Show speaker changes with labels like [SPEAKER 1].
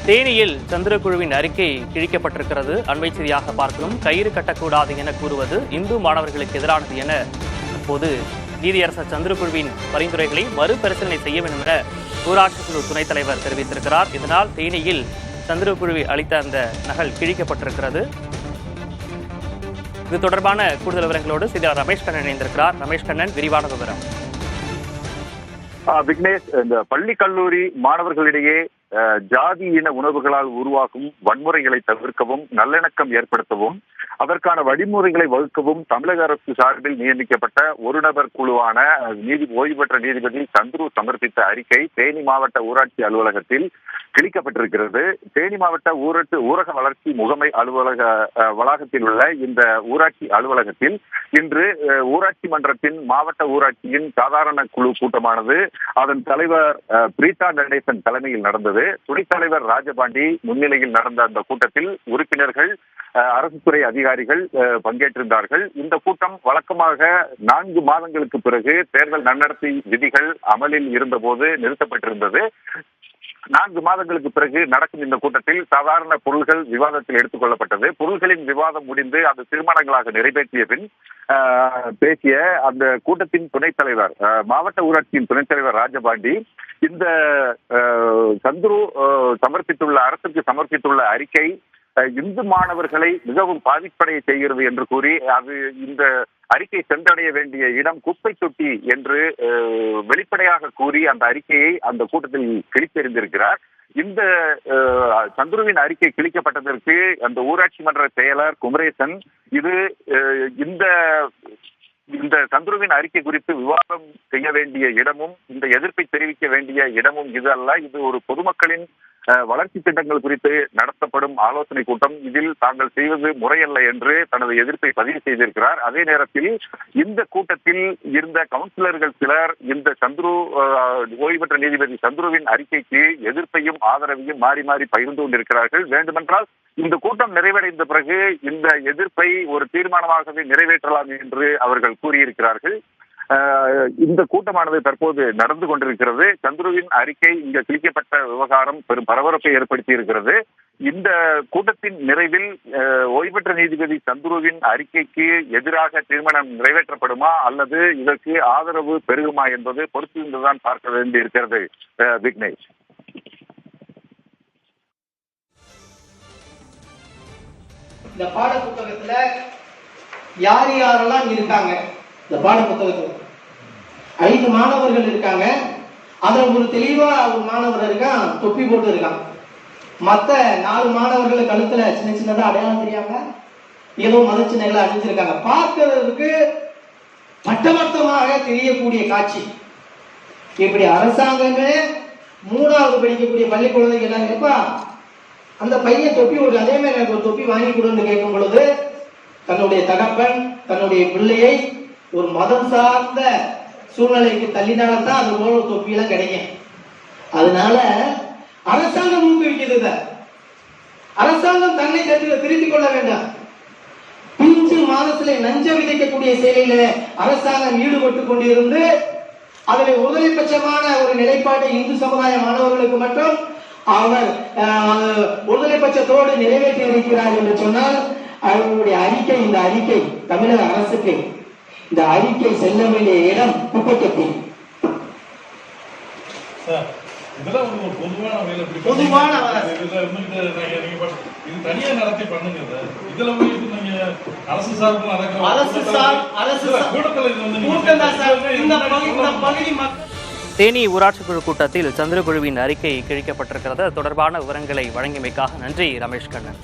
[SPEAKER 1] தேனியில் சந்திரகுழுவின் அறிக்கை கிழிக்கப்பட்டிருக்கிறது. அண்மை செய்தியாக பார்க்கிறோம். கயிறு கட்டக்கூடாது என கூறுவது இந்து மாணவர்களுக்கு எதிரானது என அப்போது நீதியரசர் சந்திரகுழுவின் பரிந்துரைகளை மறுபரிசீலனை செய்ய வேண்டும் என ஊராட்சி குழு துணைத் தலைவர் தெரிவித்திருக்கிறார். இதனால் தேனியில் சந்திரகுழுவை அளித்த அந்த நகல் கிழிக்கப்பட்டிருக்கிறது. இது தொடர்பான கூடுதல் விவரங்களோடு செய்தியாளர் ரமேஷ் கண்ணன் இணைந்திருக்கிறார். ரமேஷ் கண்ணன், விரிவான விவரம்.
[SPEAKER 2] விக்னேஷ், இந்த பள்ளி கல்லூரி மாணவர்களிடையே ஜாதி இன உணர்வுகளால் உருவாக்கும் வன்முறைகளை தவிர்க்கவும் நல்லிணக்கம் ஏற்படுத்தவும் அதற்கான வழிமுறைகளை வகுக்கவும் தமிழக அரசு சார்பில் நியமிக்கப்பட்ட ஒரு நபர் குழுவான ஓய்வு பெற்ற நீதிபதி சந்துரு சமர்ப்பித்த அறிக்கை தேனி மாவட்ட ஊராட்சி அலுவலகத்தில் கிழிக்கப்பட்டிருக்கிறது. தேனி மாவட்ட ஊரக வளர்ச்சி முகமை அலுவலக வளாகத்தில் உள்ள இந்த ஊராட்சி அலுவலகத்தில் இன்று ஊராட்சி மன்றத்தின் மாவட்ட ஊராட்சியின் சாதாரண குழு கூட்டமானது அதன் தலைவர் பிரீதா நடேசன் தலைமையில் நடந்தது. துணைத் தலைவர் ராஜபாண்டி முன்னிலையில் நடந்த அந்த கூட்டத்தில் உறுப்பினர்கள், அரசு துறை அதிகாரிகள் பங்கேற்றிருந்தார்கள். இந்த கூட்டம் வழக்கமாக 4 மாதங்களுக்கு பிறகு தேர்தல் நன்னடத்தை விதிகள் அமலில் இருந்தபோது நிறுத்தப்பட்டிருந்தது. 4 மாதங்களுக்கு பிறகு நடக்கும் இந்த கூட்டத்தில் சாதாரண பொருள்கள் விவாதத்தில் எடுத்துக் கொள்ளப்பட்டது. பொருள்களின் விவாதம் முடிந்து அது தீர்மானங்களாக நிறைவேற்றிய பின் பேசிய அந்த கூட்டத்தின் துணைத் தலைவர், மாவட்ட ஊராட்சியின் துணைத் தலைவர் ராஜபாண்டி, இந்த சந்துரு அரசுக்கு சமர்ப்பித்துள்ள அறிக்கை இந்து மாணவர்களை மிகவும் பாதிப்படைய செய்கிறது என்று கூறி அது இந்த அறிக்கை சென்றடைய வேண்டிய இடம் குப்பை தொட்டி என்று வெளிப்படையாக கூறி அந்த அறிக்கையை அந்த கூட்டத்தில் கிழித்தெறிந்திருக்கிறார். இந்த சந்துருவின் அறிக்கை கிழிக்கப்பட்டதற்கு அந்த ஊராட்சி மன்ற செயலர் குமரேசன் இந்த சந்துருவின் அறிக்கை குறித்து விவாதம் செய்ய வேண்டிய இடமும் இந்த எதிர்ப்பை தெரிவிக்க வேண்டிய இடமும் இது அல்ல, இது ஒரு பொதுமக்களின் வளர்ச்சி திட்டங்கள் குறித்து நடத்தப்படும் ஆலோசனை கூட்டம், இதில் தாங்கள் செய்வது முறையல்ல என்று தனது எதிர்ப்பை பதிவு செய்திருக்கிறார். அதே நேரத்தில் இந்த கூட்டத்தில் இருந்த கவுன்சிலர்கள் சிலர் இந்த ஓய்வு பெற்ற நீதிபதி சந்துருவின் அறிக்கைக்கு எதிர்ப்பையும் ஆதரவையும் மாறி மாறி பகிர்ந்து கொண்டிருக்கிறார்கள். வேண்டுமென்றால் இந்த கூட்டம் நிறைவடைந்த பிறகு இந்த எதிர்ப்பை ஒரு தீர்மானமாகவே நிறைவேற்றலாம் என்று அவர்கள் கூறியிருக்கிறார்கள். இந்த கூட்டமானது தற்போது நடந்து கொண்டிருக்கிறது. சந்துருவின் அறிக்கை இங்கு கிழிக்கப்பட்ட விவகாரம் பெரும் பரபரப்பை ஏற்படுத்தி இருக்கிறது. இந்த கூட்டத்தின் நிறைவில் ஓய்வு பெற்ற நீதிபதி சந்துருவின் அறிக்கைக்கு எதிராக தீர்மானம் நிறைவேற்றப்படுமா அல்லது இதற்கு ஆதரவு பெருகுமா என்பது பொறுத்திருந்துதான் பார்க்க வேண்டி இருக்கிறது. விக்னேஷ்,
[SPEAKER 3] இந்த பாட புத்தகத்துல யார் யாரெல்லாம் இருக்காங்க, இந்த பாட புத்தகத்துல 5 மாணவர்கள் இருக்காங்க. அதுல ஒரு தெளிவா ஒரு மாணவர் இருக்கான், தொப்பி போட்டு இருக்கான். மத்த 4 மாணவர்கள் கழுத்துல சின்ன சின்னதா அடையாளம் தெரியாம ஏதோ மதச்சின்னங்களை அணிஞ்சிருக்காங்க. பார்க்கிறதுக்கு பட்டமர்த்தமாக தெரியக்கூடிய காட்சி. இப்படி அரசாங்கமே 3வது படிக்கக்கூடிய பள்ளி குழந்தைகள் எல்லாம் கேட்பா, அந்த பையன் தொப்பி ஒரு அதே மாதிரி எனக்கு ஒரு தொப்பி வாங்கி கொடுன்னு கேட்கும் பொழுது தன்னுடைய தகப்பன் தன்னுடைய பிள்ளையை ஒரு மதம் சார்ந்த சூழ்நிலைக்கு தள்ளினால்தான் அது போல ஒரு தொப்பியெல்லாம் கிடைக்கும். அதனால அரசாங்கம் ஊக்குவிக்கிறது, அரசாங்கம் தன்னை திருத்திக் கொள்ள வேண்டாம். பிஞ்சு மாதத்திலே நஞ்ச விதைக்கக்கூடிய செயலில அரசாங்கம் ஈடுபட்டு கொண்டிருந்து அதில் ஒருதலைபட்சமான ஒரு நிலைப்பாட்டை இந்து சமுதாய மாணவர்களுக்கு மட்டும் அவர் ஒருதலைபட்சத்தோடு நிறைவேற்றி இருக்கிறார் என்று சொன்னால் அவர்களுடைய அறிக்கை, இந்த அறிக்கை தமிழக அரசுக்கு இந்த அறிக்கை செல்ல வேண்டிய இடம் குப்பைத்தொட்டி.
[SPEAKER 1] தேனி ஊராட்சி குழு கூட்டத்தில் சந்திரகுழுவின் அறிக்கை கிழிக்கப்பட்டிருக்கிறது. தொடர்பான விவரங்களை வழங்கியமைக்காக நன்றி ரமேஷ் கண்ணன்.